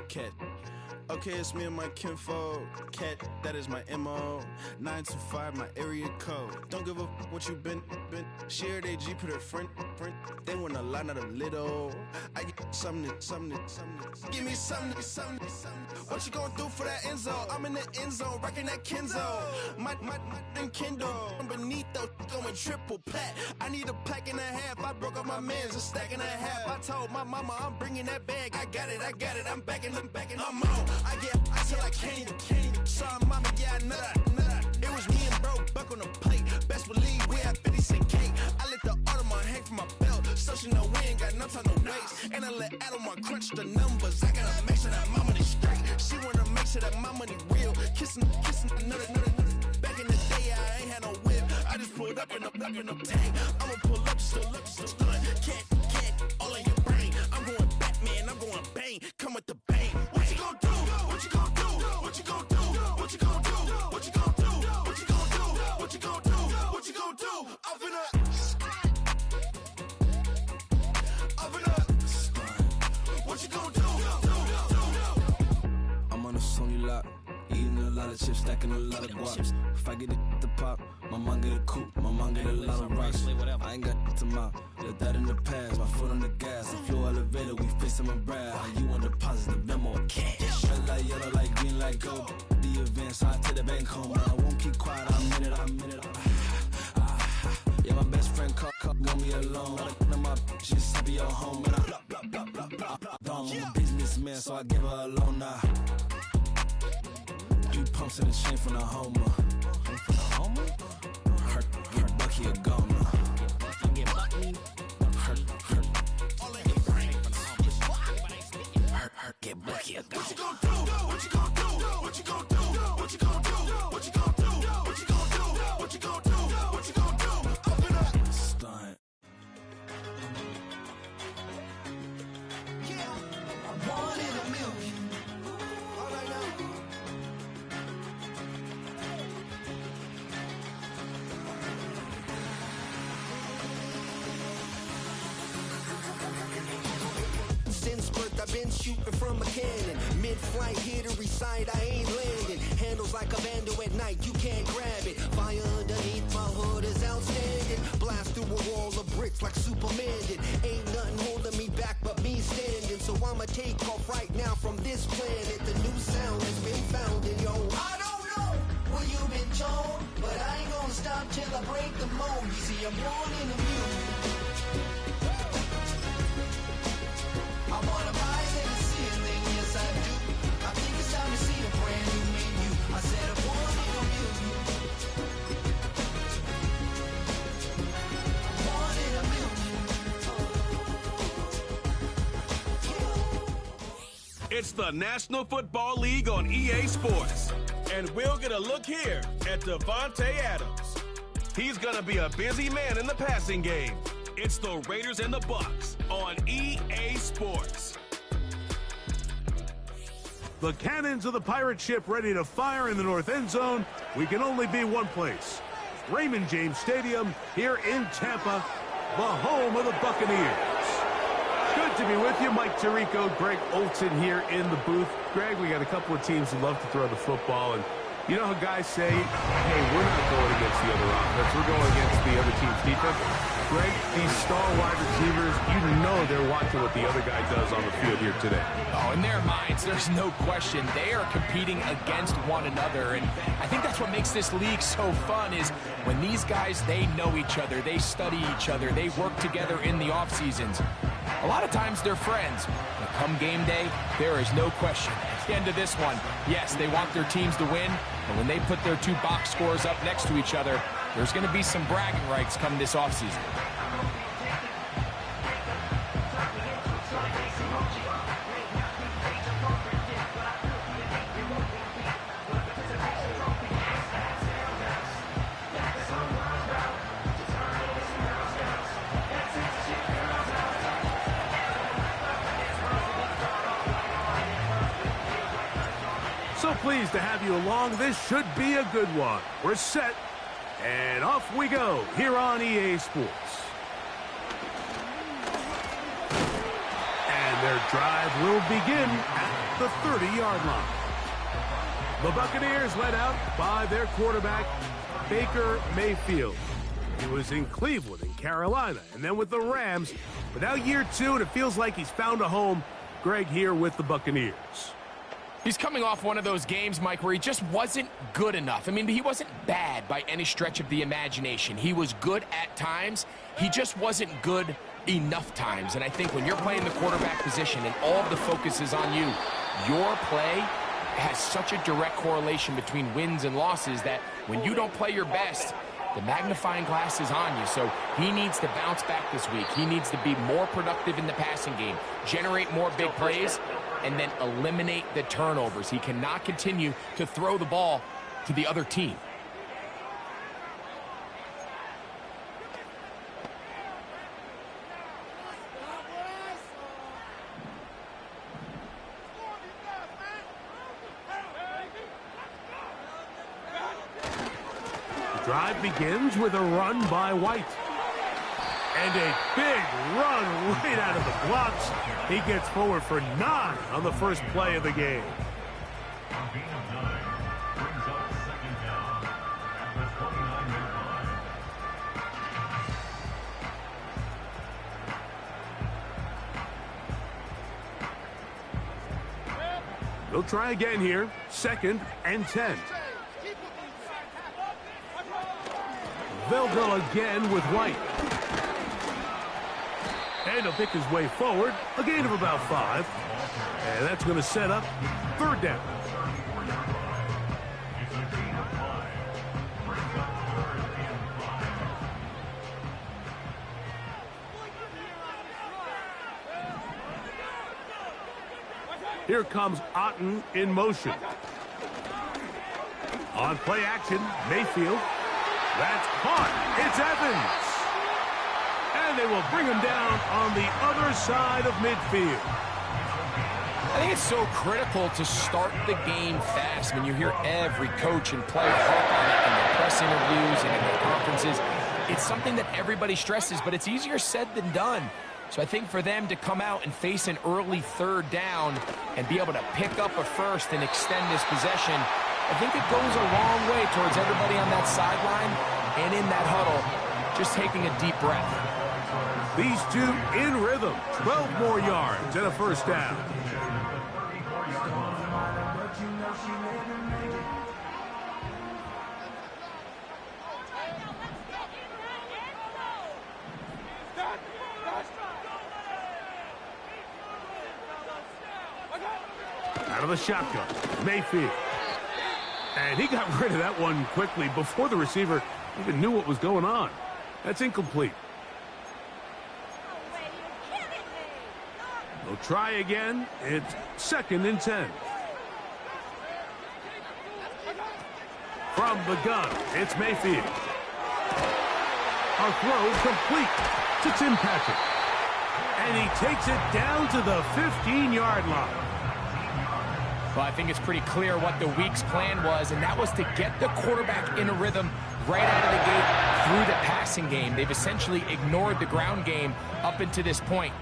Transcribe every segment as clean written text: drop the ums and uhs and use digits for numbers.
Cat. Okay, it's me and my kinfolk. Cat, that is my MO. 925, my area code. Don't give a what you been. Share they G, put her friend. They want a lot, not a little. I get something. Give me something. What you gonna do for that end zone? I'm in the end zone, rocking that Kenzo. My Kindle. I'm beneath though, going triple plat. I need a pack and a half. I broke up my mans, a stack and a half. I told my mama I'm bringing that bag. I got it. I'm backing. I'm on. I till I can't. Sorry, mama, yeah, I know that. It was me and bro, buck on the plate. Best believe we had 50 cent cake. I let the Audemars hang from my belt. So she know we ain't got no time to waste. And I let Audemars crunch the numbers. I gotta make sure that my money straight. She wanna make sure that my money real. Kissing another. Back in the day, I ain't had no whip. I just pulled up in the tank. I'ma pull up just to stun. Cat, all in your brain. I'm going Batman, I'm going bang. Come with the bang. What you gon' do? What you gon' do? What you gon' do? What you gon' do? What you gon' do? What you gon' do? What you gon' do? What you gon' do? Up in a what you gon' do? I'm on a Sony lot, eating a lot of chips, stacking a lot of guaps. If I get it to pop, my mom get a coupe, my mom get a lot of rocks. I ain't got to mouth, let that in the past. My foot on the gas, the flow elevator, we facing my brad. How you want deposit the memo cash? Red light, yellow light, green light, go. The events, I to the bank home. I won't keep quiet, I'm in it. Yeah, my best friend want me alone. None of my bitches be your home, and I blah. I'm a businessman, so I give her a loan now. 3 pumps in the chain from the Homer. Hurt Bucky a goner. Hurt get Bucky a goner. What you gon' do? What you gon' do? What you gon' do? What you gon' do? What you gon' do? What you gon' do? What you gon' do? What you gon' do? Up in a stunt. Yeah, I'm born in a million. All I know. Since birth, I've been shooting from a cannon. Mid-flight, here to recite, I ain't landing. Handles like a vandal at night, you can't grab it. Fire underneath my hood is outstanding. Blast through a wall of bricks like Superman did. Ain't nothing holding me back but me standing. So I'ma take off right now from this planet. The new sound has been found in yo. I don't know what you've been told, but I ain't gonna stop till I break the mold. You see, I'm born in a mule. I wanna rise in the ceiling, yes I do. I think it's time to see a brand new menu. I said I'm born in a million. I'm born in a million. It's the National Football League on EA Sports. And we'll get a look here at Devontae Adams. He's gonna be a busy man in the passing game. It's the Raiders and the Bucs on EA Sports. The cannons of the pirate ship ready to fire in the north end zone. We can only be one place. Raymond James Stadium here in Tampa, the home of the Buccaneers. Good to be with you. Mike Tirico, Greg Olson here in the booth. Greg, we got a couple of teams who love to throw the football, and you know how guys say, hey, we're not going against the other offense. We're going against the other team's defense. Greg, these star wide receivers, you know they're watching what the other guy does on the field here today. Oh, in their minds, there's no question. They are competing against one another, and I think that's what makes this league so fun is when these guys, they know each other, they study each other, they work together in the off seasons. A lot of times they're friends, but come game day, there is no question. At the end of this one, yes, they want their teams to win, but when they put their 2 box scores up next to each other, there's going to be some bragging rights come this offseason. So pleased to have you along. This should be a good one. We're set, and off we go here on EA Sports. And they're The drive will begin at the 30-yard line. The Buccaneers led out by their quarterback, Baker Mayfield. He was in Cleveland and Carolina, and then with the Rams. But now year 2, and it feels like he's found a home. Greg here with the Buccaneers. He's coming off one of those games, Mike, where he just wasn't good enough. I mean, he wasn't bad by any stretch of the imagination. He was good at times. He just wasn't good enough times. And I think when you're playing the quarterback position and all of the focus is on you, your play has such a direct correlation between wins and losses that when you don't play your best, the magnifying glass is on you. So he needs to bounce back this week. He needs to be more productive in the passing game, generate more big plays, and then eliminate the turnovers. He cannot continue to throw the ball to the other team. The drive begins with a run by White. And a big run right out of the blocks. He gets forward for 9 on the first play of the game. They'll try again here. 2nd and 10. They'll go again with White. And he'll pick his way forward. A gain of about 5. And that's going to set up 3rd down. Here comes Otten in motion. On play action, Mayfield. That's caught. It's Evans. And they will bring him down on the other side of midfield. I think it's so critical to start the game fast. When you hear every coach and player harp on it in their press interviews and in their conferences, it's something that everybody stresses, but it's easier said than done. So I think for them to come out and face an early 3rd down and be able to pick up a first and extend this possession, I think it goes a long way towards everybody on that sideline and in that huddle just taking a deep breath. These two in rhythm. 12 more yards and a first down. Out of the shotgun, Mayfield. And he got rid of that one quickly before the receiver even knew what was going on. That's incomplete. They'll try again. It's 2nd and 10. From the gun, it's Mayfield. A throw complete to Tim Patrick. And he takes it down to the 15-yard line. Well, I think it's pretty clear what the week's plan was, and that was to get the quarterback in a rhythm right out of the gate through the passing game. They've essentially ignored the ground game up until this point.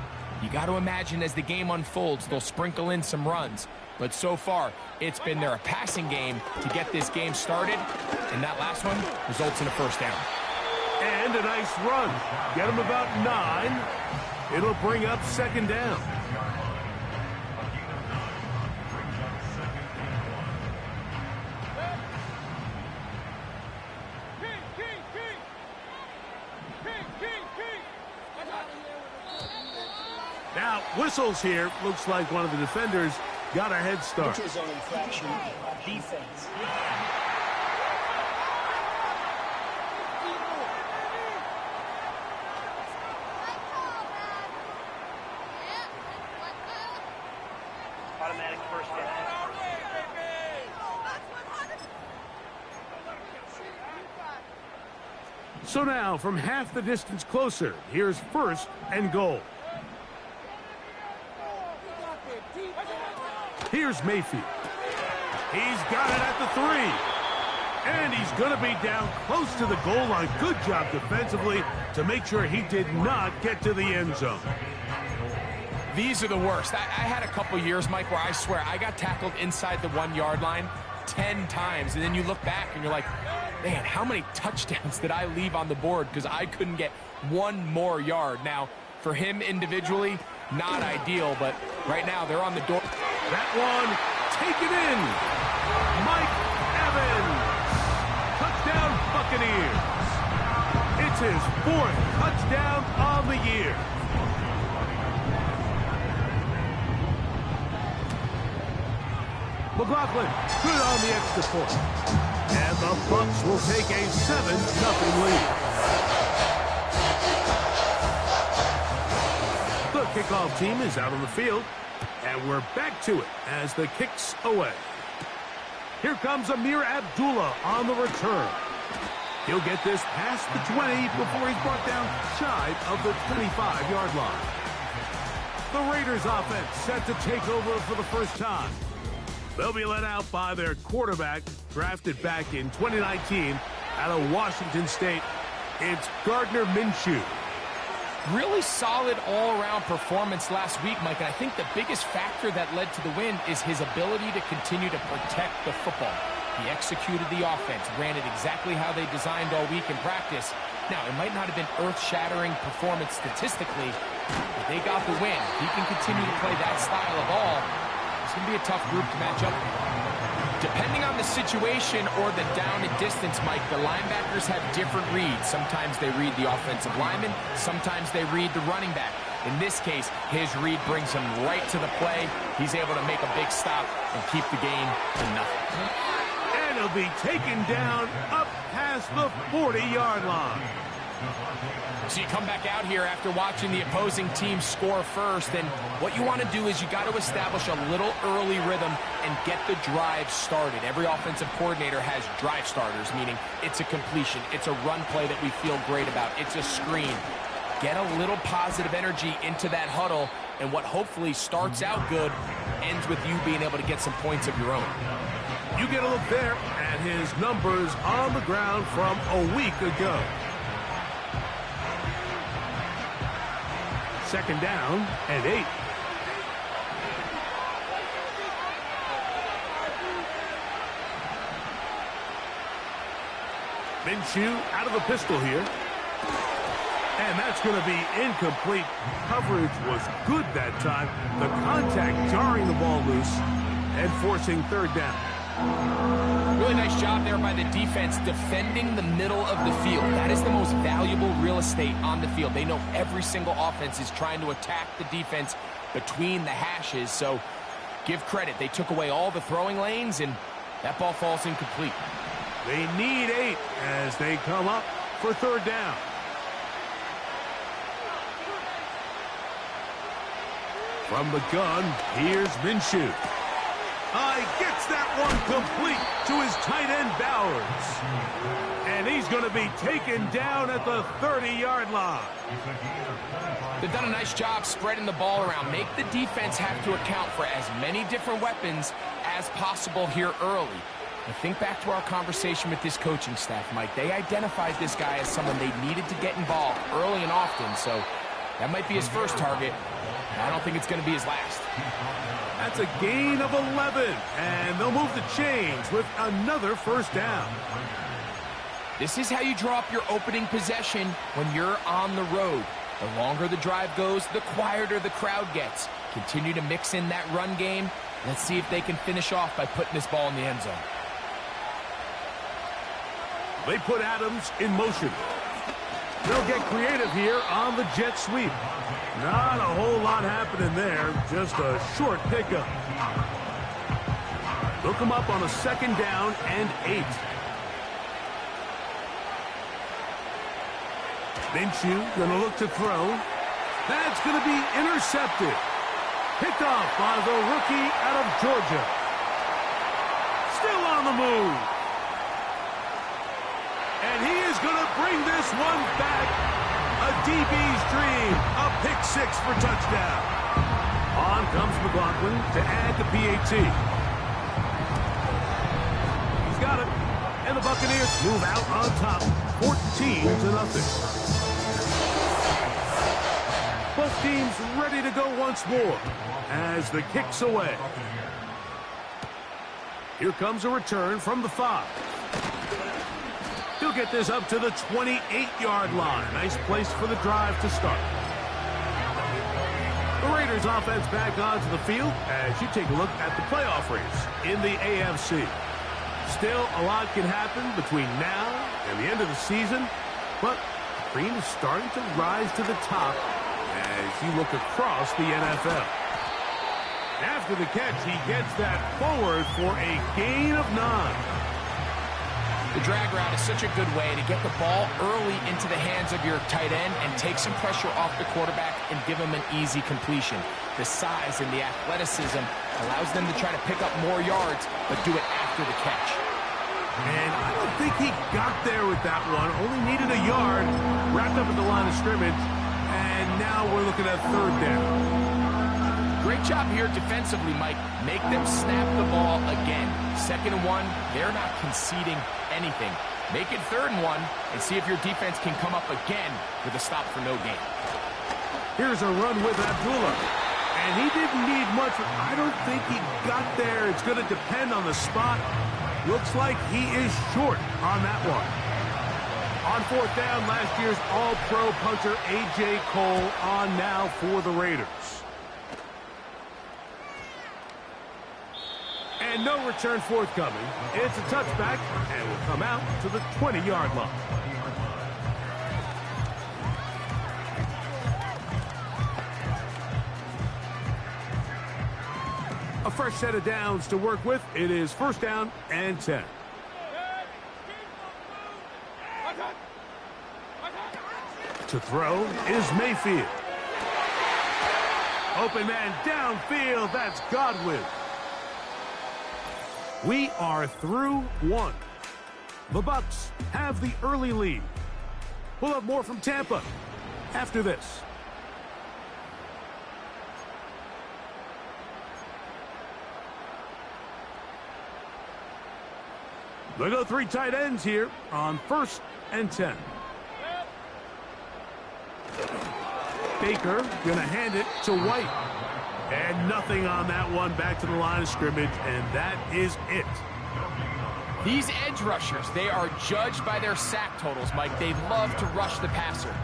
You got to imagine as the game unfolds, they'll sprinkle in some runs. But so far, it's been their passing game to get this game started, and that last one results in a first down. And a nice run. Get him about 9. It'll bring up 2nd down. Now, whistles here. Looks like one of the defenders got a head start. Zone infraction, defense. Automatic first down. So now, from half the distance closer, here's 1st and goal. Here's Mayfield. He's got it at the 3. And he's going to be down close to the goal line. Good job defensively to make sure he did not get to the end zone. These are the worst. I had a couple years, Mike, where I swear I got tackled inside the 1-yard line 10 times, and then you look back and you're like, man, how many touchdowns did I leave on the board because I couldn't get one more yard? Now, for him individually, not ideal, but right now they're on the door. That one taken in. Mike Evans. Touchdown Buccaneers. It's his 4th touchdown on the year. McLaughlin, good on the extra point. And the Bucs will take a 7-0 lead. The kickoff team is out on the field, and we're back to it as the kick's away. Here comes Amir Abdullah on the return. He'll get this past the 20 before he's brought down shy of the 25-yard line. The Raiders offense set to take over for the first time. They'll be led out by their quarterback, drafted back in 2019 out of Washington State. It's Gardner Minshew. Really solid all-around performance last week, Mike, and I think the biggest factor that led to the win is his ability to continue to protect the football. He executed the offense, ran it exactly how they designed all week in practice. Now, it might not have been earth-shattering performance statistically, but they got the win. If he can continue to play that style of ball, it's going to be a tough group to match up with. Depending on the situation or the down and distance, Mike, the linebackers have different reads. Sometimes they read the offensive lineman. Sometimes they read the running back. In this case, his read brings him right to the play. He's able to make a big stop and keep the game to nothing. And he'll be taken down up past the 40-yard line. So you come back out here after watching the opposing team score first, and what you want to do is you got to establish a little early rhythm and get the drive started. Every offensive coordinator has drive starters, meaning it's a completion, it's a run play that we feel great about, it's a screen. Get a little positive energy into that huddle, and what hopefully starts out good ends with you being able to get some points of your own. You get a look there at his numbers on the ground from a week ago. Second down and 8. Minshew out of the pistol here. And that's going to be incomplete. Coverage was good that time. The contact jarring the ball loose and forcing third down. Really nice job there by the defense defending the middle of the field. That is the most valuable real estate on the field. They know every single offense is trying to attack the defense between the hashes, so give credit. They took away all the throwing lanes, and that ball falls incomplete. They need 8 as they come up for third down. From the gun, here's Minshew. Gets that one complete to his tight end, Bowers. And he's going to be taken down at the 30-yard line. They've done a nice job spreading the ball around. Make the defense have to account for as many different weapons as possible here early. And think back to our conversation with this coaching staff, Mike. They identified this guy as someone they needed to get involved early and often, so that might be his first target. I don't think it's going to be his last. That's a gain of 11, and they'll move the chains with another first down. This is how you draw up your opening possession when you're on the road. The longer the drive goes, the quieter the crowd gets. Continue to mix in that run game. Let's see if they can finish off by putting this ball in the end zone. They put Adams in motion. They'll get creative here on the jet sweep. Not a whole lot happening there, just a short pickup. They'll come up on a second down and 8. Minshew going to look to throw. That's going to be intercepted. Picked off by the rookie out of Georgia. Still on the move. And he is going to bring this one back. A DB's dream. A pick 6 for touchdown. On comes McLaughlin to add the PAT. He's got it. And the Buccaneers move out on top, 14-0. The Both teams ready to go once more as the kick's away. Here comes a return from the 5. He'll get this up to the 28-yard line. Nice place for the drive to start. The Raiders offense back onto the field as you take a look at the playoff race in the AFC. Still, a lot can happen between now and the end of the season, but the cream is starting to rise to the top as you look across the NFL. After the catch, he gets that forward for a gain of 9. The drag route is such a good way to get the ball early into the hands of your tight end and take some pressure off the quarterback and give him an easy completion. The size and the athleticism allows them to try to pick up more yards, but do it after the catch. And I don't think he got there with that one. Only needed a yard, wrapped up at the line of scrimmage, and now we're looking at 3rd down. Great job here defensively, Mike. Make them snap the ball again. 2nd and 1, they're not conceding anything. Make it 3rd and 1 and see if your defense can come up again with a stop for no gain. Here's a run with Abdullah. And he didn't need much. I don't think he got there. It's going to depend on the spot. Looks like he is short on that one. On 4th down, last year's All-Pro punter A.J. Cole on now for the Raiders. And no return forthcoming. It's a touchback, and will come out to the 20-yard line. A fresh set of downs to work with. It is 1st down and 10. To throw is Mayfield. Open man downfield. That's Godwin. We are through 1. The Bucs have the early lead. We'll have more from Tampa after this. They go 3 tight ends here on 1st and 10. Baker gonna hand it to White. And nothing on that one. Back to the line of scrimmage, and that is it. These edge rushers, they are judged by their sack totals, Mike. They love to rush the passer.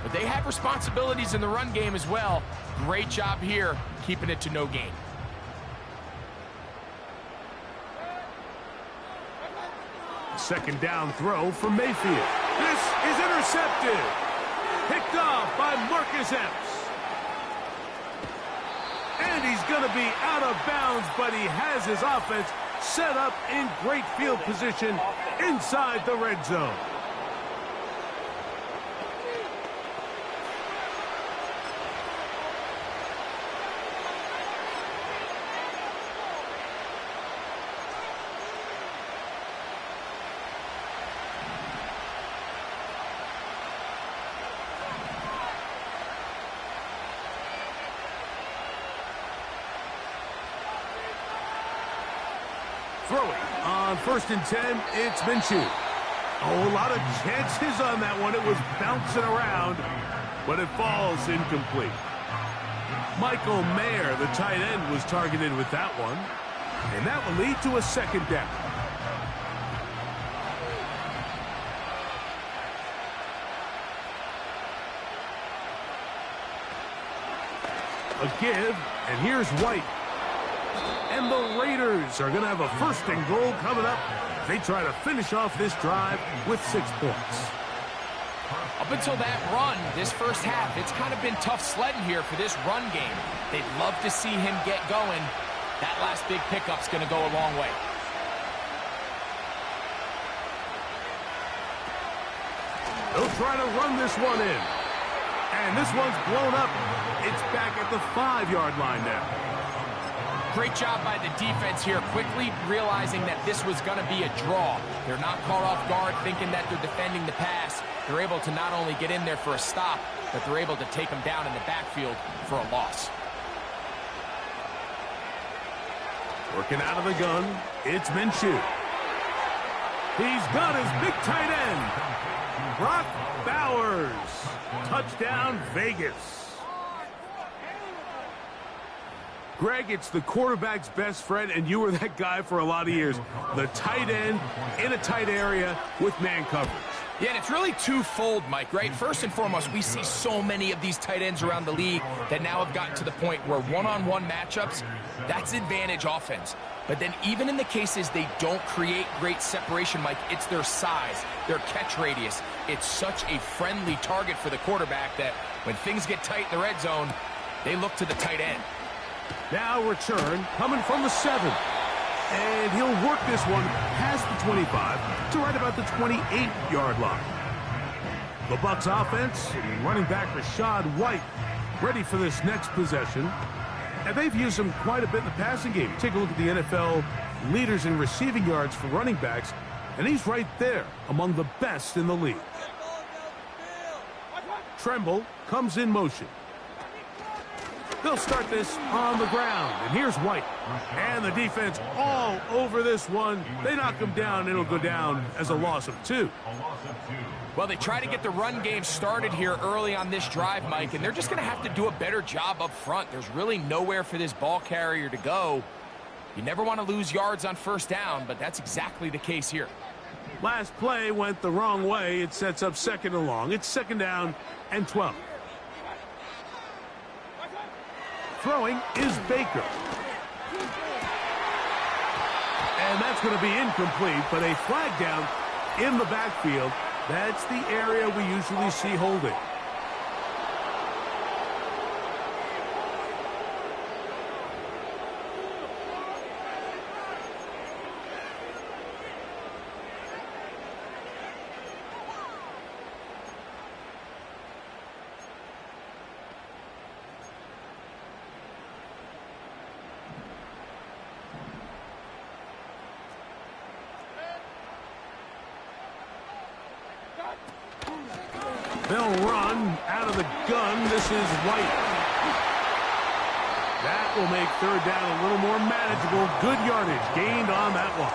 But they have responsibilities in the run game as well. Great job here, keeping it to no gain. Second down throw from Mayfield. This is intercepted. Picked off by Marcus Epps. And he's going to be out of bounds, but he has his offense set up in great field position inside the red zone. Throwing on 1st and 10, it's Minshew. Oh, a lot of chances on that one. It was bouncing around, but it falls incomplete. Michael Mayer, the tight end, was targeted with that one, and that will lead to a 2nd down. A give, and here's White. And the Raiders are going to have a 1st and goal coming up. They try to finish off this drive with 6 points. Up until that run, this first half, it's kind of been tough sledding here for this run game. They'd love to see him get going. That last big pickup's going to go a long way. They'll try to run this one in. And this one's blown up. It's back at the 5-yard line now. Great job by the defense here, quickly realizing that this was going to be a draw. They're not caught off guard thinking that they're defending the pass. They're able to not only get in there for a stop, but they're able to take them down in the backfield for a loss. Working out of the gun, it's Minshew. He's got his big tight end, Brock Bowers. Touchdown, Vegas. Greg, it's the quarterback's best friend, and you were that guy for a lot of years. The tight end in a tight area with man coverage. Yeah, and it's really twofold, Mike, right? First and foremost, we see so many of these tight ends around the league that now have gotten to the point where one-on-one matchups, that's advantage offense. But then even in the cases they don't create great separation, Mike, it's their size, their catch radius. It's such a friendly target for the quarterback that when things get tight in the red zone, they look to the tight end. Now return coming from the 7. And he'll work this one past the 25 to right about the 28-yard line. The Bucs offense, running back Rashad White, ready for this next possession. And they've used him quite a bit in the passing game. Take a look at the NFL leaders in receiving yards for running backs, and he's right there among the best in the league. Tremble comes in motion. They'll start this on the ground, and here's White. And the defense all over this one. They knock him down, and it'll go down as a loss of 2. Well, they try to get the run game started here early on this drive, Mike, and they're just going to have to do a better job up front. There's really nowhere for this ball carrier to go. You never want to lose yards on first down, but that's exactly the case here. Last play went the wrong way. It sets up 2nd and long. It's 2nd down and 12. Throwing is Baker. And that's going to be incomplete, but a flag down in the backfield. That's the area we usually see holding. They'll run out of the gun. This is White. That will make 3rd down a little more manageable. Good yardage gained on that one.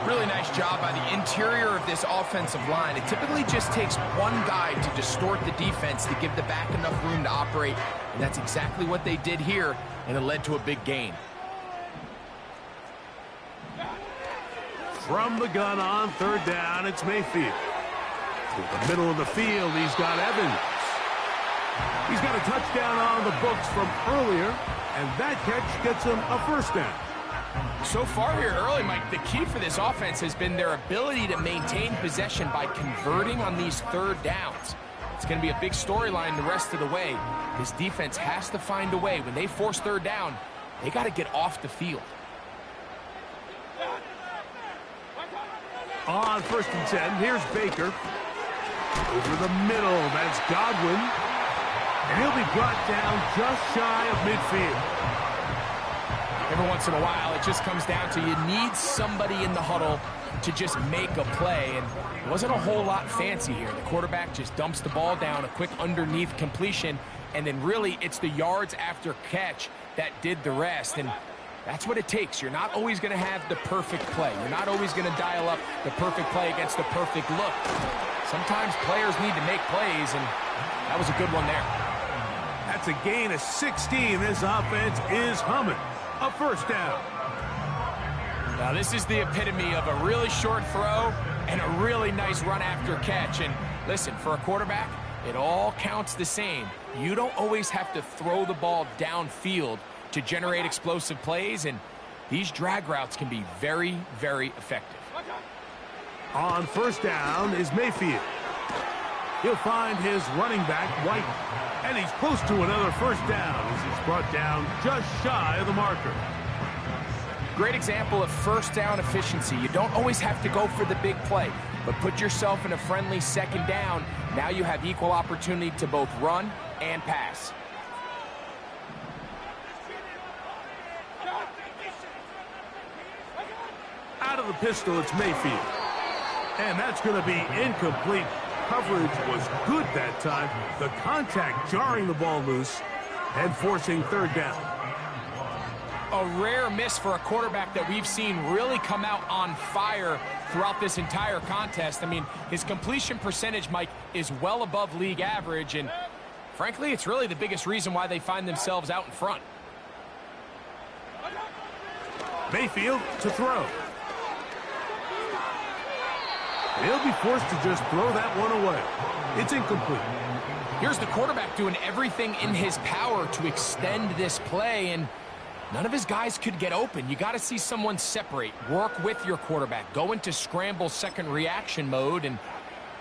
Really nice job by the interior of this offensive line. It typically just takes one guy to distort the defense to give the back enough room to operate, and that's exactly what they did here, and it led to a big gain. From the gun on 3rd down, it's Mayfield. To the middle of the field, he's got Evans. He's got a touchdown on the books from earlier, and that catch gets him a 1st down. So far here early, Mike, the key for this offense has been their ability to maintain possession by converting on these 3rd downs. It's going to be a big storyline the rest of the way. This defense has to find a way. When they force 3rd down, they got to get off the field. On 1st and 10, here's Baker. Over the middle, that's Godwin. And he'll be brought down just shy of midfield. Every once in a while, it just comes down to you need somebody in the huddle to just make a play. And it wasn't a whole lot fancy here. The quarterback just dumps the ball down, a quick underneath completion, and then really it's the yards after catch that did the rest. And that's what it takes. You're not always going to have the perfect play. You're not always going to dial up the perfect play against the perfect look. Sometimes players need to make plays, and that was a good one there. That's a gain of 16. This offense is humming. A 1st down. Now, this is the epitome of a really short throw and a really nice run after catch. And listen, for a quarterback, it all counts the same. You don't always have to throw the ball downfield to generate explosive plays, and these drag routes can be very, very effective. On 1st down is Mayfield. He'll find his running back, White. And he's close to another 1st down as he's brought down just shy of the marker. Great example of 1st down efficiency. You don't always have to go for the big play, but put yourself in a friendly 2nd down. Now you have equal opportunity to both run and pass. Out of the pistol, it's Mayfield. And that's going to be incomplete. Coverage was good that time. The contact jarring the ball loose and forcing 3rd down. A rare miss for a quarterback that we've seen really come out on fire throughout this entire contest. I mean, his completion percentage, Mike, is well above league average, and frankly, it's really the biggest reason why they find themselves out in front. Mayfield to throw. He'll be forced to just throw that one away. It's incomplete. Here's the quarterback doing everything in his power to extend this play, and none of his guys could get open. You got to see someone separate, work with your quarterback, go into scramble second reaction mode, and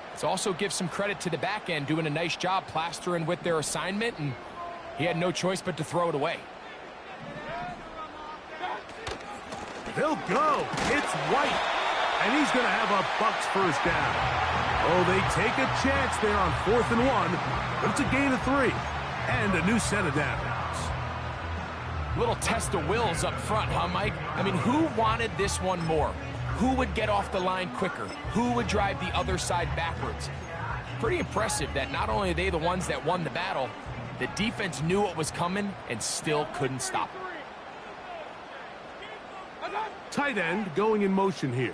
let's also give some credit to the back end doing a nice job plastering with their assignment, and he had no choice but to throw it away. They'll go. It's White, and he's going to have a Bucs first down. Oh, they take a chance there on 4th and 1, but it's a gain of 3 and a new set of downs. Little test of wills up front, huh, Mike? I mean, who wanted this one more? Who would get off the line quicker? Who would drive the other side backwards? Pretty impressive that not only are they the ones that won the battle, the defense knew what was coming and still couldn't stop it. Tight end going in motion here.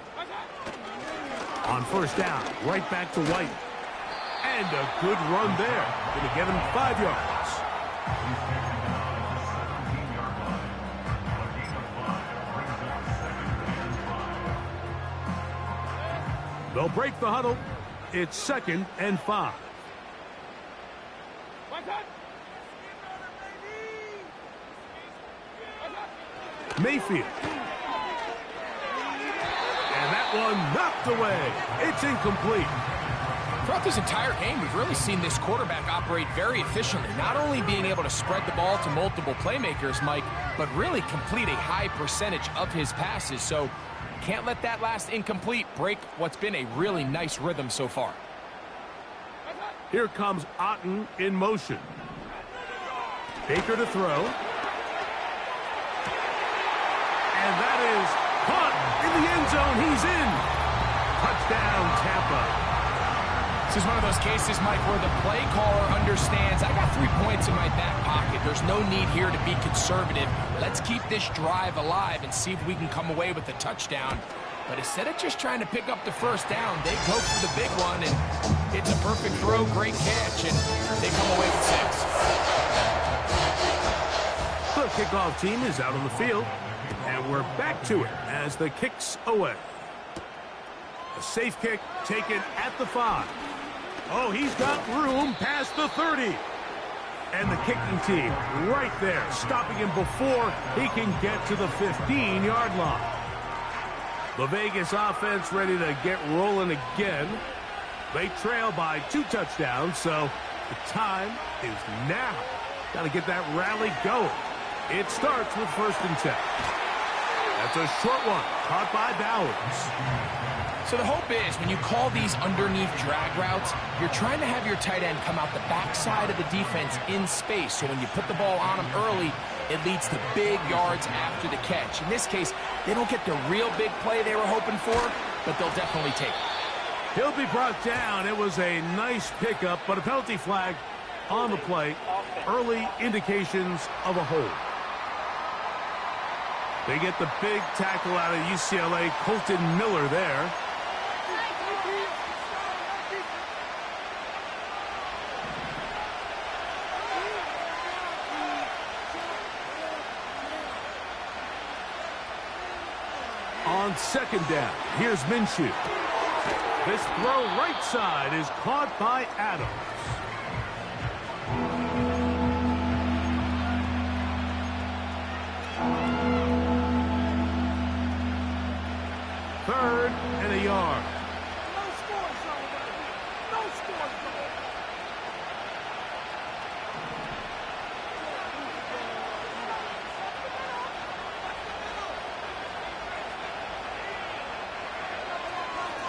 On first down, right back to White. And a good run there. Going to get him 5 yards. They'll break the huddle. It's 2nd and 5. Mayfield. And that one knocked away. It's incomplete. Throughout this entire game, we've really seen this quarterback operate very efficiently, not only being able to spread the ball to multiple playmakers, Mike, but really complete a high percentage of his passes. So can't let that last incomplete break what's been a really nice rhythm so far. Here comes Otten in motion. Baker to throw. And that is caught in the end zone. He's in. Touchdown, Tampa. This is one of those cases, Mike, where the play caller understands, I got 3 points in my back pocket. There's no need here to be conservative. Let's keep this drive alive and see if we can come away with a touchdown. But instead of just trying to pick up the first down, they go for the big one, and it's a perfect throw, great catch, and they come away with 6. The kickoff team is out on the field, and we're back to it as the kick's away. A safe kick taken at the 5. Oh, he's got room past the 30. And the kicking team right there, stopping him before he can get to the 15-yard line. The Vegas offense ready to get rolling again. They trail by 2 touchdowns, so the time is now. Got to get that rally going. It starts with 1st and 10. That's a short one, caught by Bowers. So the hope is when you call these underneath drag routes, you're trying to have your tight end come out the backside of the defense in space. So when you put the ball on him early, it leads to big yards after the catch. In this case, they don't get the real big play they were hoping for, but they'll definitely take it. He'll be brought down. It was a nice pickup, but a penalty flag on the play. Early indications of a hold. They get the big tackle out of UCLA, Colton Miller there. On 2nd down, here's Minshew. This throw right side is caught by Adams. Third and a yard. No score zone. No score zone.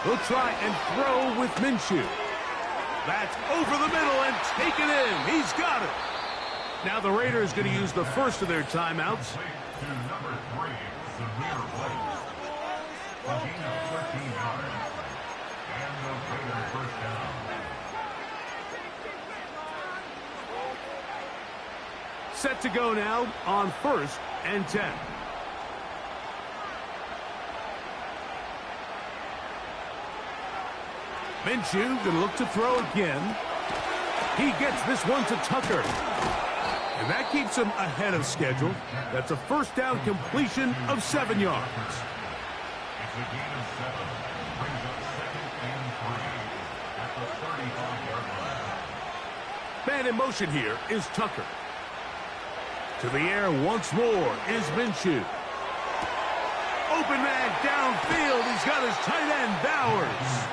He'll try and throw with Minshew. That's over the middle and taken in. He's got it. Now the Raiders going to use the first of their timeouts. Set to go now on 1st and 10. Minshew going to look to throw again. He gets this one to Tucker. And that keeps him ahead of schedule. That's a first down completion of 7 yards. It's a gain of 7. Brings up 2nd and 3 at the 35-yard line. Man in motion here is Tucker. To the air once more is Minshew. Open man downfield. He's got his tight end, Bowers.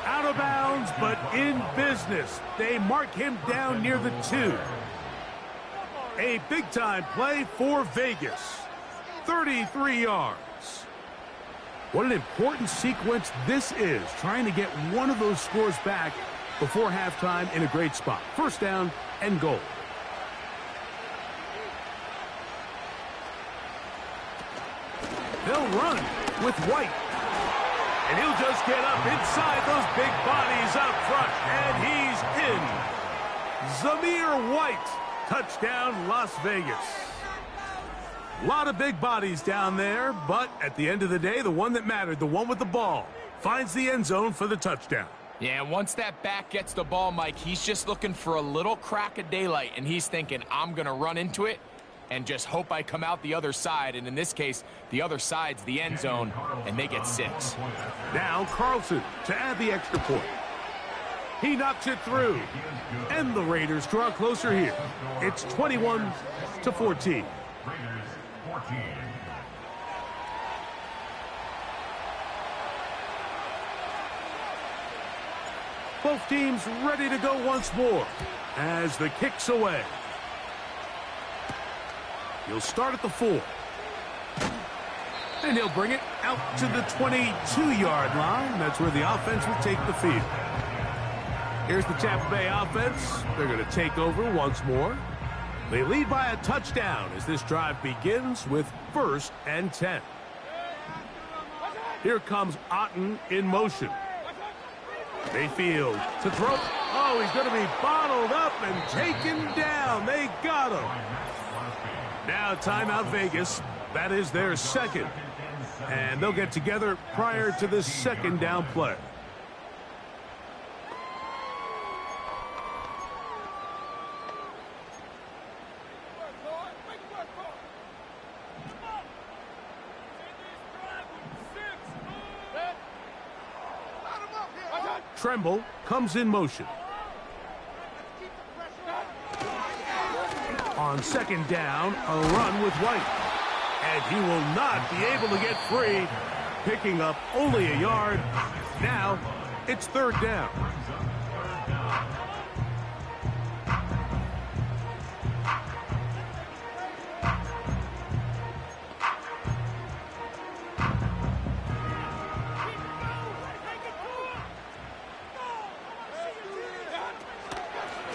Out of bounds, but in business. They mark him down near the 2. A big-time play for Vegas. 33 yards. What an important sequence this is, trying to get one of those scores back before halftime in a great spot. First down and goal. They'll run with White. And he'll just get up inside those big bodies up front. And he's in. Zamir White. Touchdown, Las Vegas. A lot of big bodies down there, but at the end of the day, the one that mattered, the one with the ball, finds the end zone for the touchdown. Yeah, once that back gets the ball, Mike, he's just looking for a little crack of daylight, and he's thinking, I'm going to run into it and just hope I come out the other side. And in this case, the other side's the end zone, and they get 6. Now Carlson to add the extra point. He knocks it through. And the Raiders draw closer here. It's 21-14. Raiders 14. Both teams ready to go once more as the kick's away. He'll start at the 4. And he'll bring it out to the 22-yard line. That's where the offense will take the field. Here's the Tampa Bay offense. They're going to take over once more. They lead by a touchdown as this drive begins with 1st and 10. Here comes Otten in motion. Mayfield to throw. Oh, he's going to be bottled up and taken down. They got him. Now timeout Vegas. That is their 2nd. And they'll get together prior to the 2nd down play. Tremble comes in motion. On 2nd down, a run with White. And he will not be able to get free, picking up only a yard. Now, it's 3rd down.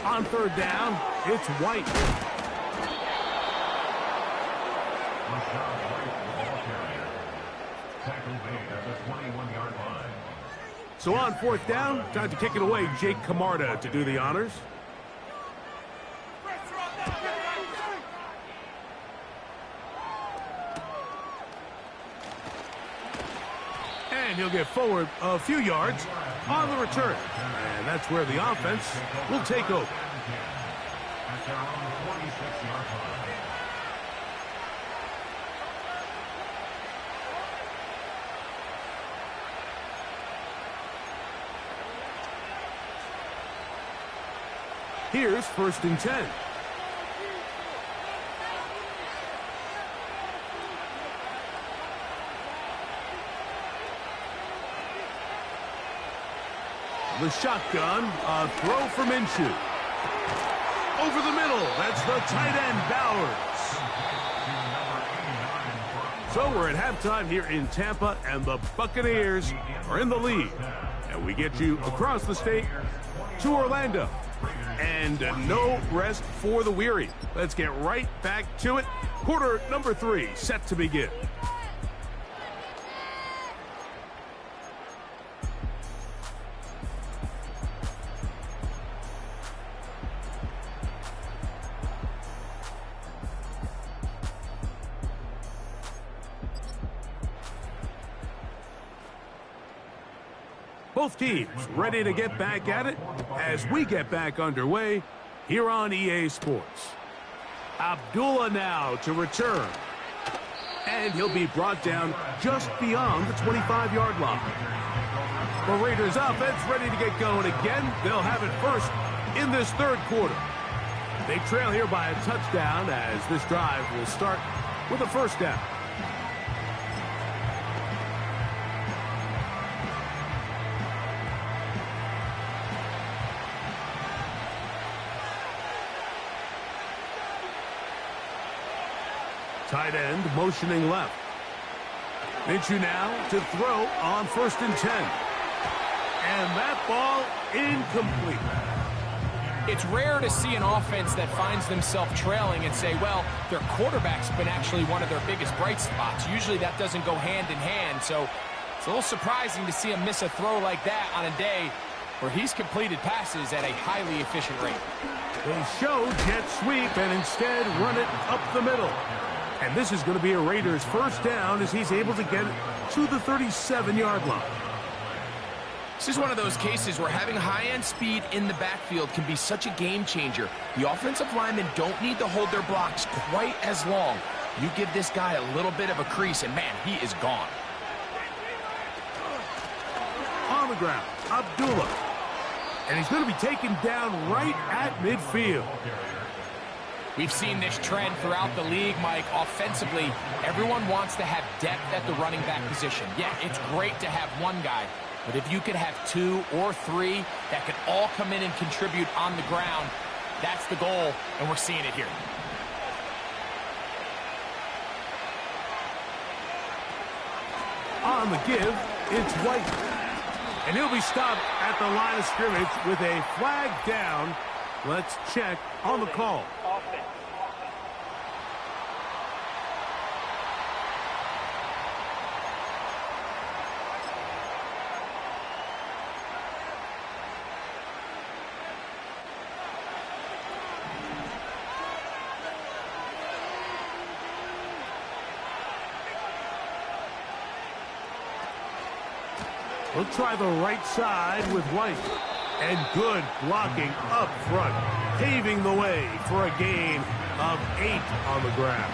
On 3rd down, it's White. So on 4th down, time to kick it away. Jake Camarda to do the honors. And he'll get forward a few yards on the return. And that's where the offense will take over. At their own 46-yard line. Here's 1st and 10. The shotgun, a throw for Minshew. Over the middle, that's the tight end, Bowers. So we're at halftime here in Tampa, and the Buccaneers are in the lead. And we get you across the state to Orlando. And no rest for the weary. Let's get right back to it. Quarter number 3 set to begin. Both teams ready to get back at it as we get back underway here on EA Sports. Abdullah now to return. And he'll be brought down just beyond the 25-yard line. The Raiders offense ready to get going again. They'll have it first in this third quarter. They trail here by a touchdown as this drive will start with a first down. Tight end motioning left. Minshew now to throw on 1st and 10. And that ball incomplete. It's rare to see an offense that finds themselves trailing and say, well, their quarterback's been actually one of their biggest bright spots. Usually that doesn't go hand in hand, so it's a little surprising to see him miss a throw like that on a day where he's completed passes at a highly efficient rate. They show jet sweep and instead run it up the middle. And this is going to be a Raiders first down as he's able to get it to the 37-yard line. This is one of those cases where having high-end speed in the backfield can be such a game changer. The offensive linemen don't need to hold their blocks quite as long. You give this guy a little bit of a crease, and man, he is gone. On the ground, Abdullah. And he's going to be taken down right at midfield. We've seen this trend throughout the league, Mike. Offensively, everyone wants to have depth at the running back position. Yeah, it's great to have one guy, but if you could have 2 or 3 that could all come in and contribute on the ground, that's the goal, and we're seeing it here. On the give, it's White. And he'll be stopped at the line of scrimmage with a flag down. Let's check on the call. We'll try the right side with White. And good blocking up front, paving the way for a gain of 8 on the ground.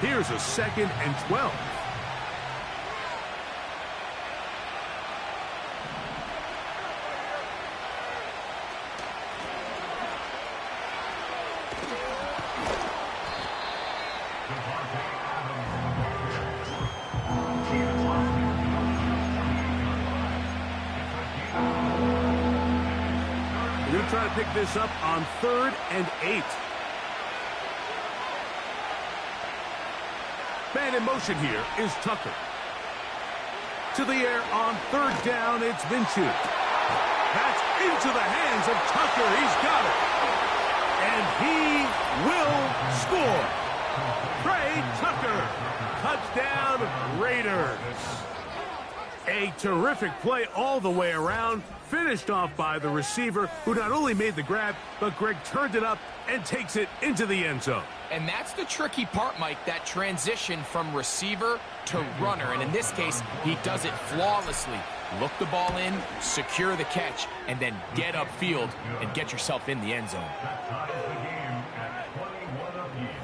Here's a 2nd and 12. Try to pick this up on 3rd and 8. Man in motion here is Tucker. To the air on 3rd down, it's Minshew. That's into the hands of Tucker. He's got it. And he will score. Trey Tucker. Touchdown, Raiders. A terrific play all the way around. Finished off by the receiver, who not only made the grab, but Greg turned it up and takes it into the end zone. And that's the tricky part, Mike, that transition from receiver to runner. And in this case, he does it flawlessly. Look the ball in, secure the catch, and then get upfield and get yourself in the end zone. That ties the game at 21 apiece.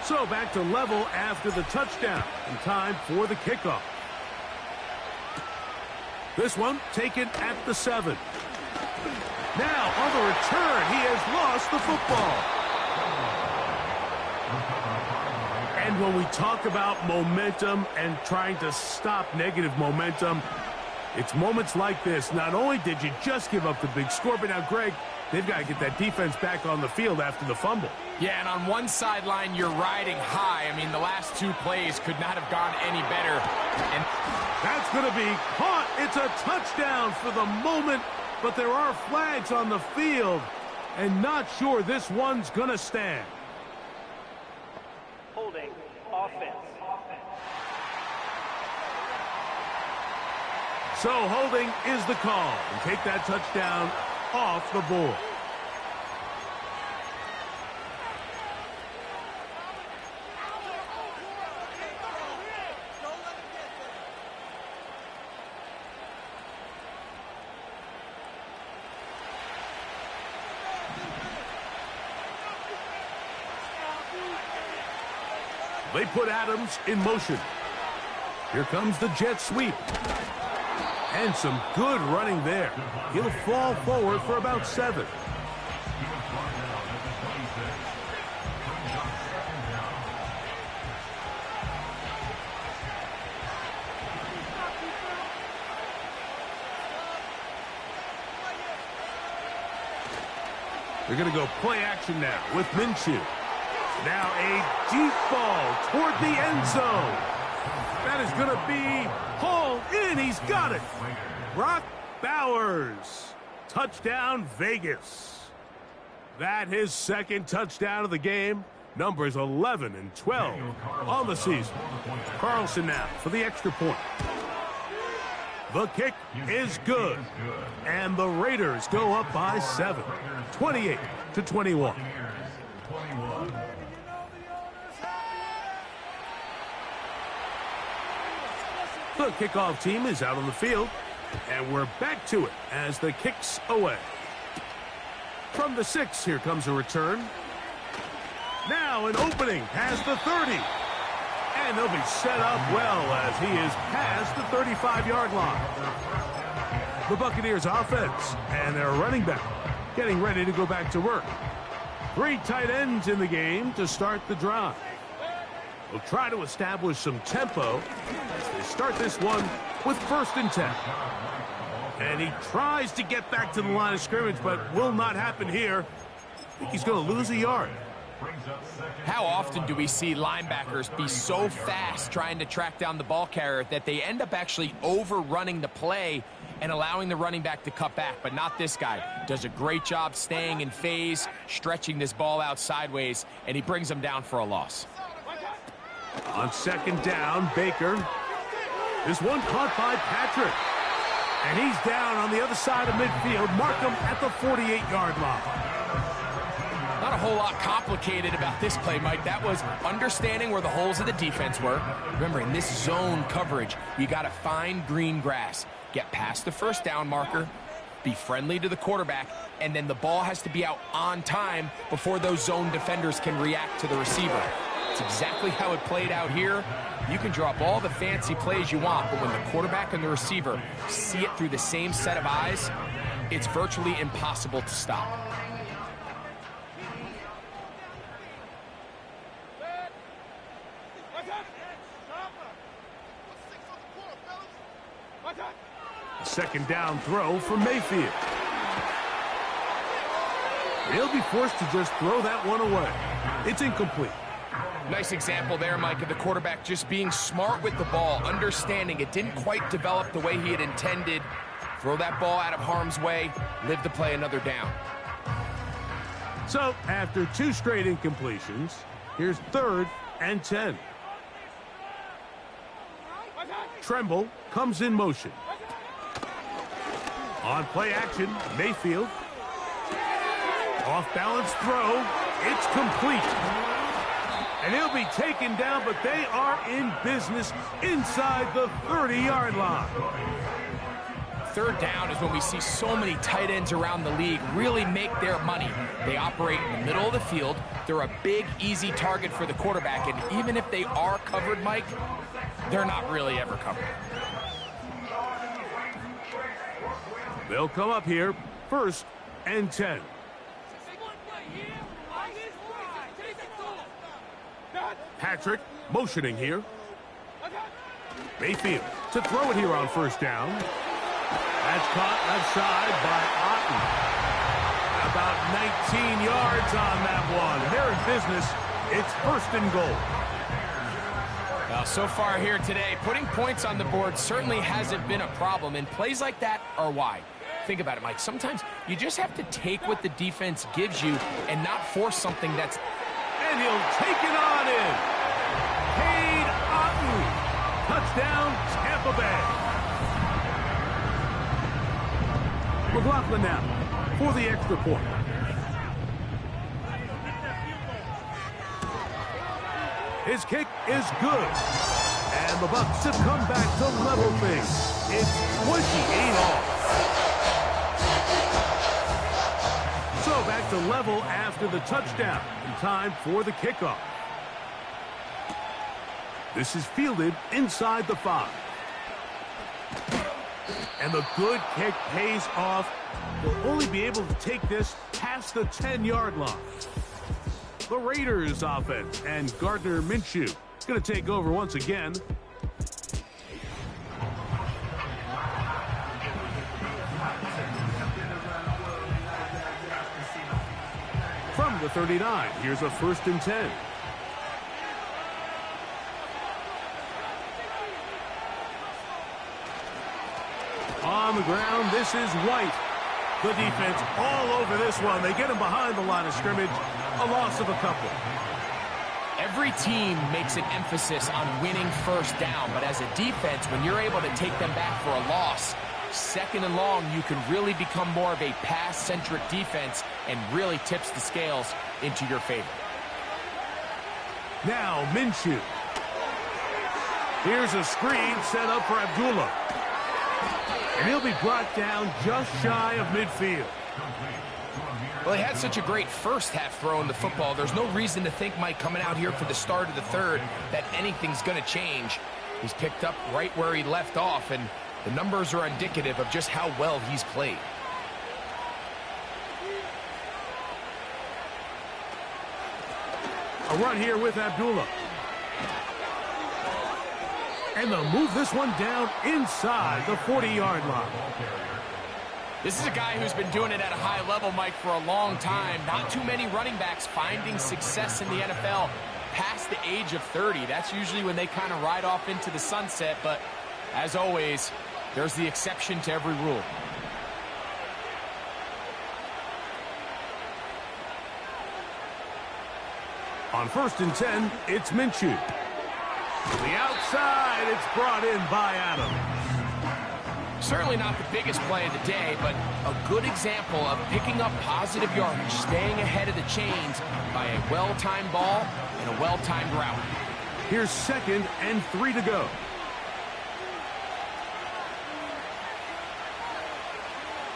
So back to level after the touchdown, and time for the kickoff. This one taken at the 7. Now on the return, he has lost the football. And when we talk about momentum and trying to stop negative momentum, it's moments like this. Not only did you just give up the big score, but now, Greg, they've got to get that defense back on the field after the fumble. Yeah, and on one sideline, you're riding high. I mean, the last 2 plays could not have gone any better. And that's going to be caught. It's a touchdown for the moment, but there are flags on the field, and not sure this one's going to stand. Holding offense. So holding is the call, and take that touchdown off the board. They put Adams in motion. Here comes the jet sweep. And some good running there. He'll fall forward for about 7. They're going to go play action now with Minshew. Now a deep ball toward the end zone. That is going to be hauled in. He's got it. Brock Bowers. Touchdown, Vegas. That his second touchdown of the game. Numbers 11 and 12 on the season. Carlson now for the extra point. The kick is good. And the Raiders go up by 7. 28-21. The kickoff team is out on the field, and we're back to it as the kick's away. From the 6, here comes a return. Now an opening past the 30. And they'll be set up well as he is past the 35-yard line. The Buccaneers offense and their running back getting ready to go back to work. 3 tight ends in the game to start the drive. They'll try to establish some tempo as they start this one with 1st and 10. And he tries to get back to the line of scrimmage, but will not happen here. I think he's going to lose a yard. How often do we see linebackers be so fast trying to track down the ball carrier that they end up actually overrunning the play and allowing the running back to cut back? But not this guy. Does a great job staying in phase, stretching this ball out sideways, and he brings them down for a loss. On 2nd down, Baker. This one caught by Patrick. And he's down on the other side of midfield. Mark him at the 48-yard line. Not a whole lot complicated about this play, Mike. That was understanding where the holes of the defense were. Remember, in this zone coverage, you got to find green grass. Get past the 1st down marker, be friendly to the quarterback, and then the ball has to be out on time before those zone defenders can react to the receiver. It's exactly how it played out here. You can draw up all the fancy plays you want, but when the quarterback and the receiver see it through the same set of eyes, it's virtually impossible to stop. A 2nd down throw for Mayfield. He'll be forced to just throw that one away. It's incomplete. Nice example there, Mike, of the quarterback just being smart with the ball, understanding it didn't quite develop the way he had intended. Throw that ball out of harm's way, live to play another down. So, after 2 straight incompletions, here's 3rd and 10. Tremble comes in motion. On play action, Mayfield. Off-balance throw. It's complete. And he'll be taken down, but they are in business inside the 30-yard line. 3rd down is when we see so many tight ends around the league really make their money. They operate in the middle of the field. They're a big, easy target for the quarterback, and even if they are covered, Mike, they're not really ever covered. They'll come up here, 1st and 10. Patrick motioning here. Mayfield to throw it here on 1st down. That's caught left side by Otten. About 19 yards on that one. They're in business. It's 1st and goal. Well, so far here today, putting points on the board certainly hasn't been a problem, and plays like that are why. Think about it, Mike. Sometimes you just have to take what the defense gives you and not force something that's... And he'll take it on in. Cade Otten. Touchdown, Tampa Bay. McLaughlin now for the extra point. His kick is good. And the Bucs have come back to level things. It's 28 all. So back to level after the touchdown. In time for the kickoff. This is fielded inside the 5. And the good kick pays off. They'll only be able to take this past the 10-yard line. The Raiders offense and Gardner Minshew going to take over once again. From the 39, here's a 1st and 10. On the ground, this is White. The defense all over this one. They get him behind the line of scrimmage. A loss of a couple. Every team makes an emphasis on winning first down, but as a defense, when you're able to take them back for a loss, 2nd and long, you can really become more of a pass-centric defense and really tips the scales into your favor. Now Minshew. Here's a screen set up for Abdullah. And he'll be brought down just shy of midfield. Well, he had such a great first half throwing the football. There's no reason to think, Mike, coming out here for the start of the 3rd, that anything's going to change. He's picked up right where he left off, and the numbers are indicative of just how well he's played. A run here with Abdullah. And they'll move this one down inside the 40-yard line. This is a guy who's been doing it at a high level, Mike, for a long time. Not too many running backs finding success in the NFL past the age of 30. That's usually when they kind of ride off into the sunset, but as always, there's the exception to every rule. On 1st and 10, it's Minshew. The outside, it's brought in by Adams. Certainly not the biggest play of the day, but a good example of picking up positive yardage, staying ahead of the chains by a well-timed ball and a well-timed route. Here's 2nd and 3 to go.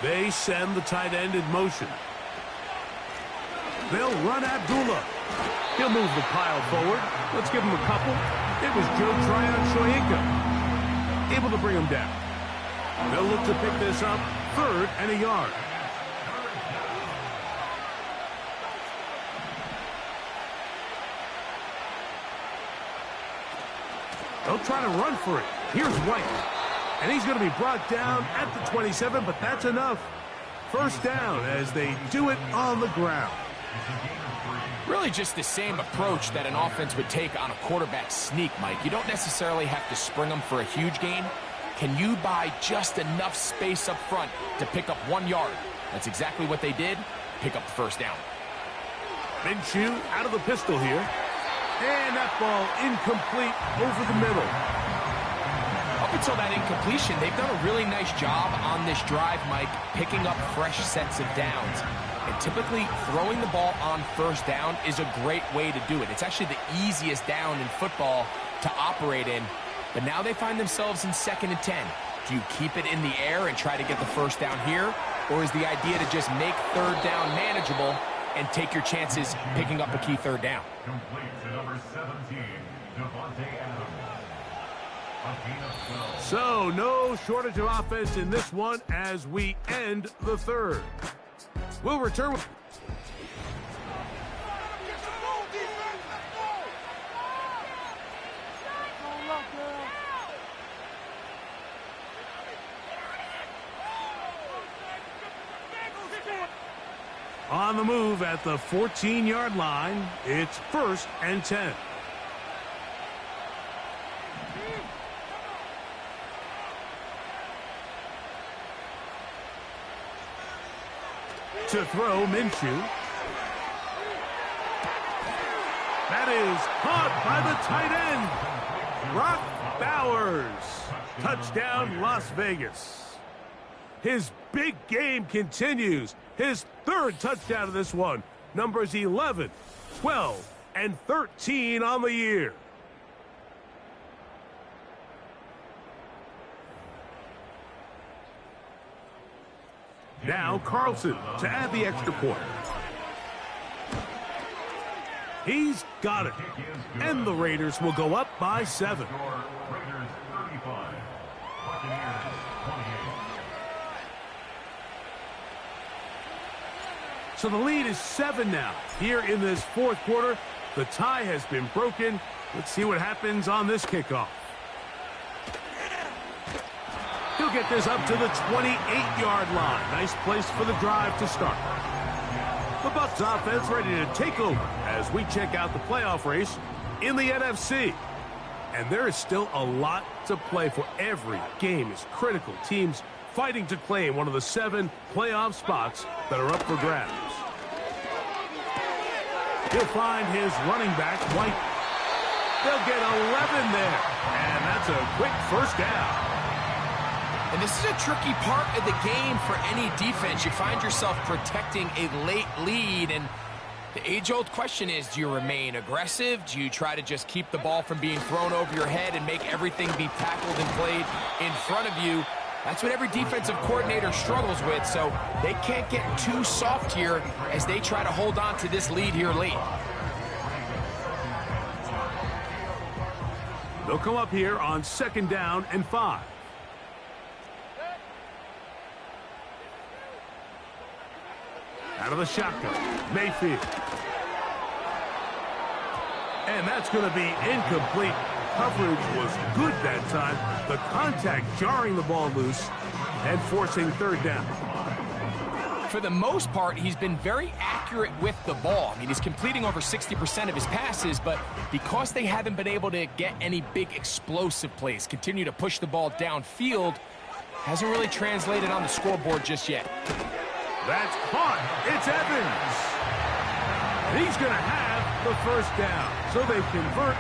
They send the tight end in motion. They'll run Abdullah. He'll move the pile forward. Let's give him a couple. It was Joe Tryon-Shoyinka able to bring him down. They'll look to pick this up, 3rd and a yard. They'll try to run for it. Here's White. And he's going to be brought down at the 27, but that's enough. 1st down as they do it on the ground. Really just the same approach that an offense would take on a quarterback sneak, Mike. You don't necessarily have to spring them for a huge gain. Can you buy just enough space up front to pick up 1 yard? That's exactly what they did. Pick up the 1st down. Minshew out of the pistol here. And that ball incomplete over the middle. Up until that incompletion, they've done a really nice job on this drive, Mike, picking up fresh sets of downs. And typically, throwing the ball on 1st down is a great way to do it. It's actually the easiest down in football to operate in. But now they find themselves in 2nd and 10. Do you keep it in the air and try to get the 1st down here? Or is the idea to just make 3rd down manageable and take your chances picking up a key 3rd down? Complete to number 17, Devontae Adams. So, no shortage of offense in this one as we end the 3rd. We'll return with... On the move at the 14-yard line, it's 1st and 10. To throw, Minshew. That is caught by the tight end, Brock Bowers. Touchdown, Las Vegas. His big game continues. His 3rd touchdown of this one. Numbers 11, 12, and 13 on the year. Now Carlson to add the extra point. He's got it. And the Raiders will go up by 7. Raiders 35, Buccaneers 28. So the lead is 7 now. Here in this fourth quarter, the tie has been broken. Let's see what happens on this kickoff. He'll get this up to the 28-yard line. Nice place for the drive to start. The Bucs offense ready to take over as we check out the playoff race in the NFC. And there is still a lot to play for. Every game is critical. Teams fighting to claim one of the 7 playoff spots that are up for grabs. He'll find his running back, White. They'll get 11 there. And that's a quick first down. And this is a tricky part of the game for any defense. You find yourself protecting a late lead, and the age-old question is, do you remain aggressive? Do you try to just keep the ball from being thrown over your head and make everything be tackled and played in front of you? That's what every defensive coordinator struggles with, so they can't get too soft here as they try to hold on to this lead here late. They'll come up here on 2nd down and 5. Out of the shotgun, Mayfield. And that's going to be incomplete. Coverage was good that time. The contact jarring the ball loose and forcing 3rd down. For the most part, he's been very accurate with the ball. I mean, he's completing over 60% of his passes, but because they haven't been able to get any big explosive plays, continue to push the ball downfield, hasn't really translated on the scoreboard just yet. That's caught. It's Evans. He's going to have the first down. So they convert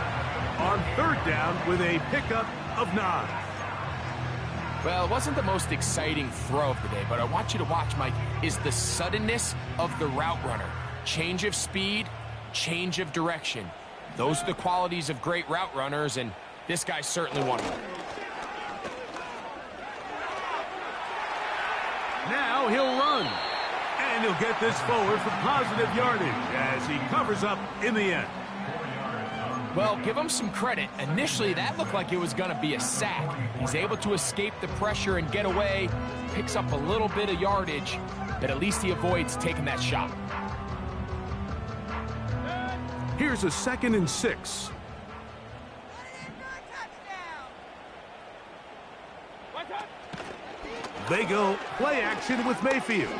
on 3rd down with a pickup of 9. Well, it wasn't the most exciting throw of the day, but I want you to watch, Mike, is the suddenness of the route runner. Change of speed, change of direction. Those are the qualities of great route runners, and this guy's certainly one of them. Now he'll run. And he'll get this forward for positive yardage as he covers up in the end. Well, give him some credit. Initially, that looked like it was going to be a sack. He's able to escape the pressure and get away, picks up a little bit of yardage, but at least he avoids taking that shot. Here's a 2nd and 6. They go play action with Mayfield.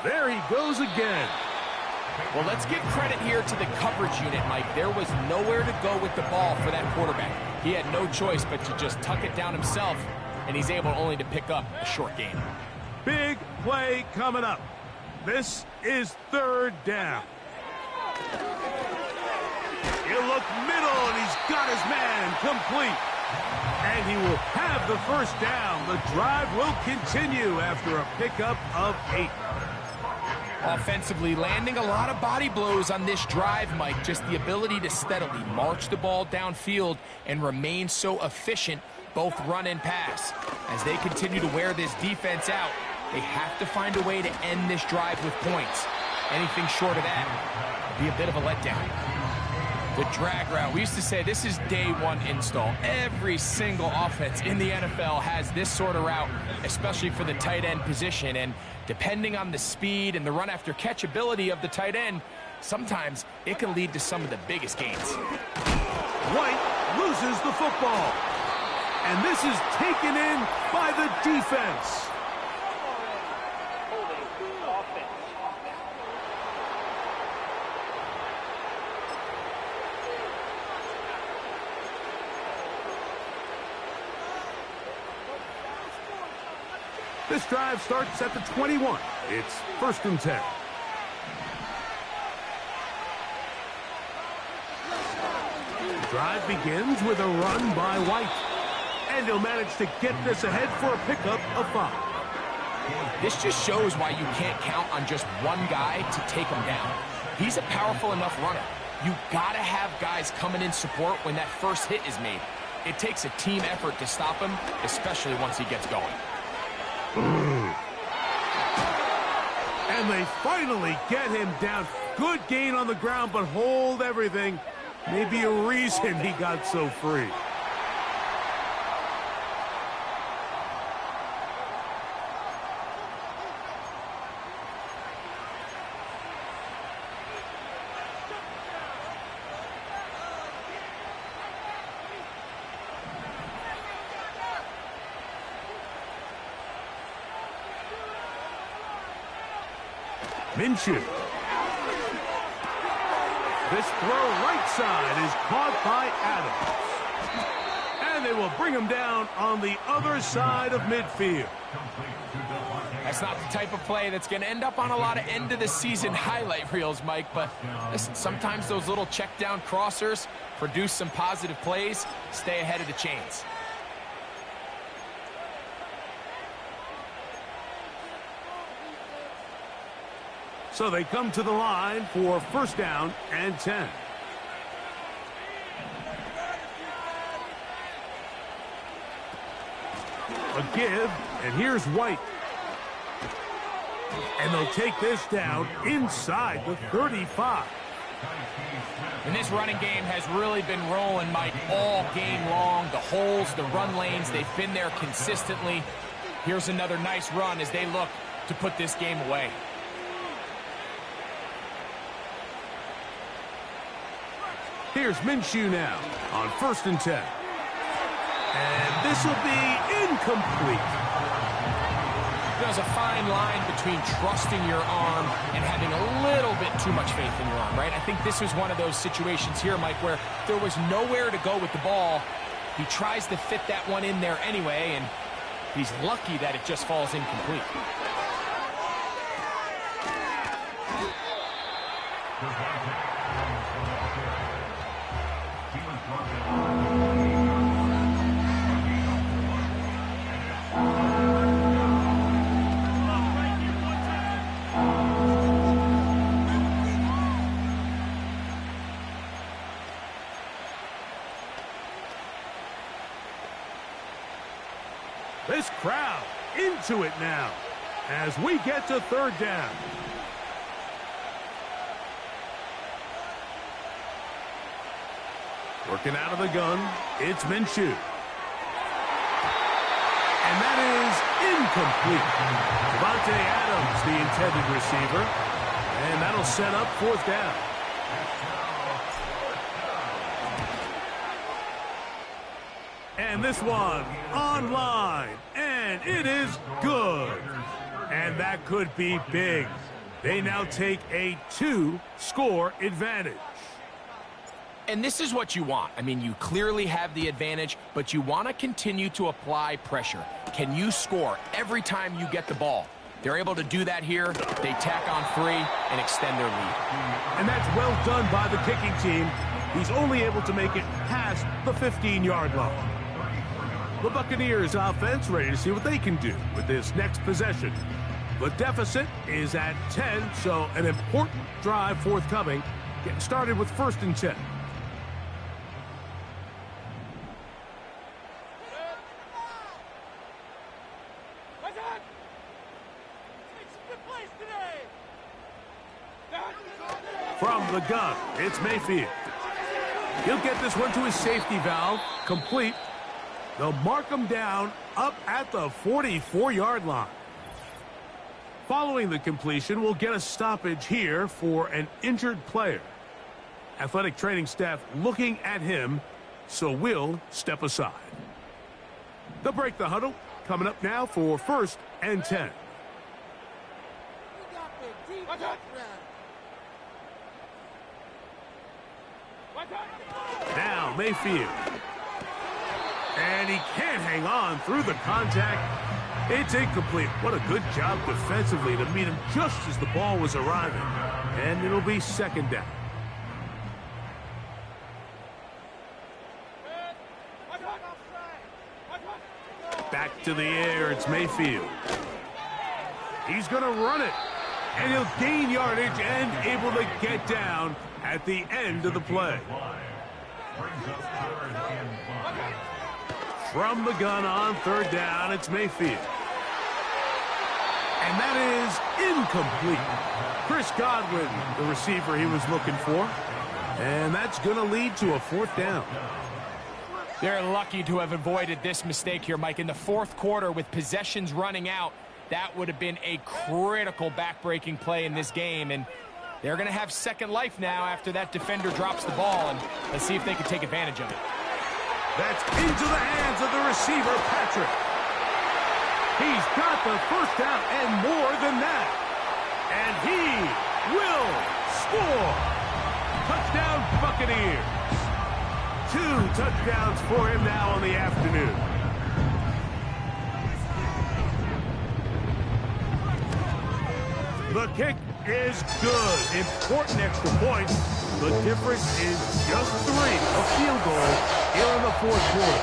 There he goes again. Well, let's give credit here to the coverage unit, Mike. There was nowhere to go with the ball for that quarterback. He had no choice but to just tuck it down himself, and he's able only to pick up a short gain. Big play coming up. This is 3rd down. He'll look middle, and he's got his man complete. And he will have the first down. The drive will continue after a pickup of 8. Offensively, landing a lot of body blows on this drive, Mike. Just the ability to steadily march the ball downfield and remain so efficient, both run and pass. As they continue to wear this defense out, they have to find a way to end this drive with points. Anything short of that would be a bit of a letdown. The drag route, we used to say this is day 1 install. Every single offense in the NFL has this sort of route, especially for the tight end position. And depending on the speed and the run after catch ability of the tight end, sometimes it can lead to some of the biggest gains. White loses the football. And this is taken in by the defense. This drive starts at the 21. It's 1st and 10. The drive begins with a run by White. And he'll manage to get this ahead for a pickup of 5. This just shows why you can't count on just one guy to take him down. He's a powerful enough runner. You gotta have guys coming in support when that first hit is made. It takes a team effort to stop him, especially once he gets going. And they finally get him down. Good gain on the ground, but hold everything. Maybe a reason he got so free. Minshew. This throw right side is caught by Adams. And they will bring him down on the other side of midfield. That's not the type of play that's going to end up on a lot of end-of-the-season highlight reels, Mike. But listen, sometimes those little check-down crossers produce some positive plays. Stay ahead of the chains. So they come to the line for first down and 10. A give, and here's White. And they'll take this down inside the 35. And this running game has really been rolling, Mike, all game long. The holes, the run lanes, they've been there consistently. Here's another nice run as they look to put this game away. Here's Minshew now on first and 10. And this will be incomplete. There's a fine line between trusting your arm and having a little bit too much faith in your arm, right? I think this was one of those situations here, Mike, where there was nowhere to go with the ball. He tries to fit that one in there anyway, and he's lucky that it just falls incomplete. This crowd into it now as we get to third down. Working out of the gun, it's Minshew. And that is incomplete. Davante Adams, the intended receiver. And that'll set up fourth down. And this one online, and it is good. And that could be big. They now take a 2-score advantage. And this is what you want. I mean, you clearly have the advantage, but you want to continue to apply pressure. Can you score every time you get the ball? They're able to do that here. They tack on 3 and extend their lead. And that's well done by the kicking team. He's only able to make it past the 15-yard line. The Buccaneers offense ready to see what they can do with this next possession. The deficit is at 10, so an important drive forthcoming. Getting started with first and 10. From the gun, it's Mayfield. He'll get this one to his safety valve, complete. They'll mark him down up at the 44-yard line. Following the completion, we'll get a stoppage here for an injured player. Athletic training staff looking at him, so we'll step aside. They'll break the huddle. Coming up now for first and 10. Now Mayfield. And he can't hang on through the contact. It's incomplete. What a good job defensively to meet him just as the ball was arriving. And it'll be second down. Back to the air, it's Mayfield. He's going to run it. And he'll gain yardage and able to get down at the end of the play. From the gun on third down, it's Mayfield. And that is incomplete. Chris Godwin, the receiver he was looking for. And that's going to lead to a 4th down. They're lucky to have avoided this mistake here, Mike. In the 4th quarter, with possessions running out, that would have been a critical back-breaking play in this game. And they're going to have second life now after that defender drops the ball. And let's see if they can take advantage of it. That's into the hands of the receiver, Patrick. He's got the 1st down and more than that. And he will score. Touchdown, Buccaneers. 2 touchdowns for him now on the afternoon. The kick is good. Important extra point. The difference is just 3. A field goal here in the 4th quarter.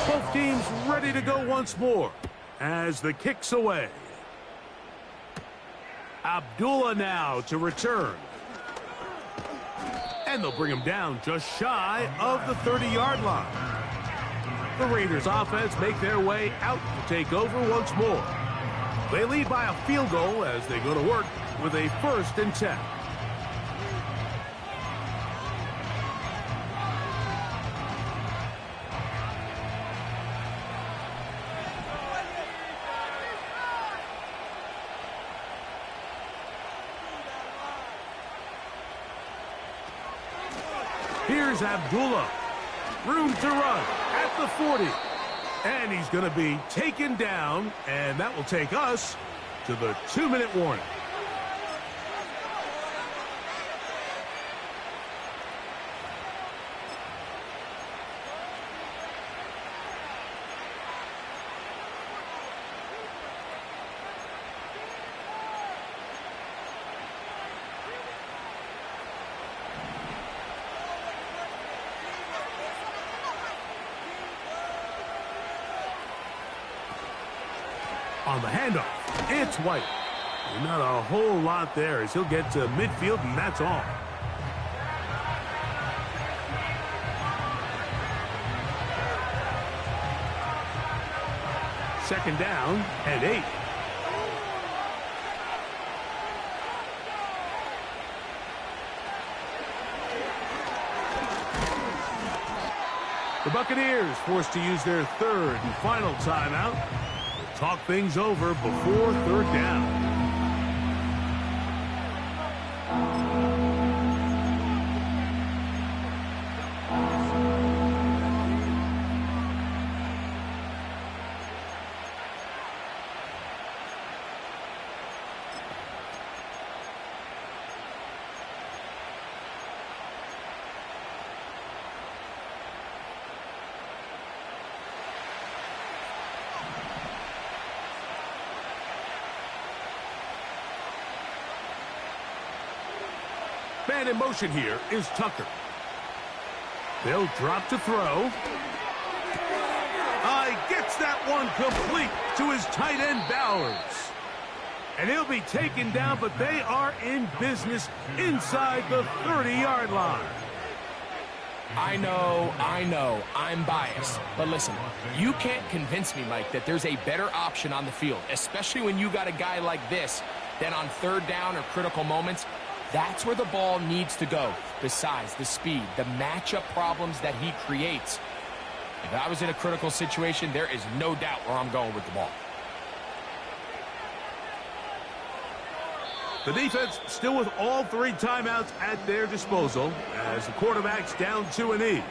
Both teams ready to go once more as the kick's away. Abdullah now to return. And they'll bring him down just shy of the 30-yard line. The Raiders offense make their way out to take over once more. They lead by a field goal as they go to work with a 1st and 10. Here's Abdullah. Room to run at the 40. And he's going to be taken down, and that will take us to the 2-minute warning. On the handoff, it's White. Not a whole lot there as he'll get to midfield, and that's all. Second down and 8. The Buccaneers forced to use their 3rd and final timeout. Talk things over before 3rd down. Man in motion here is Tucker. They'll drop to throw. Gets that one complete to his tight end, Bowers. And he'll be taken down, but they are in business inside the 30-yard line. I know, I'm biased. But listen, you can't convince me, Mike, that there's a better option on the field, especially when you got a guy like this, than on 3rd down or critical moments. That's where the ball needs to go. The size, the speed, the matchup problems that he creates. If I was in a critical situation, there is no doubt where I'm going with the ball. The defense still with all 3 timeouts at their disposal as the quarterback's down 2 and E.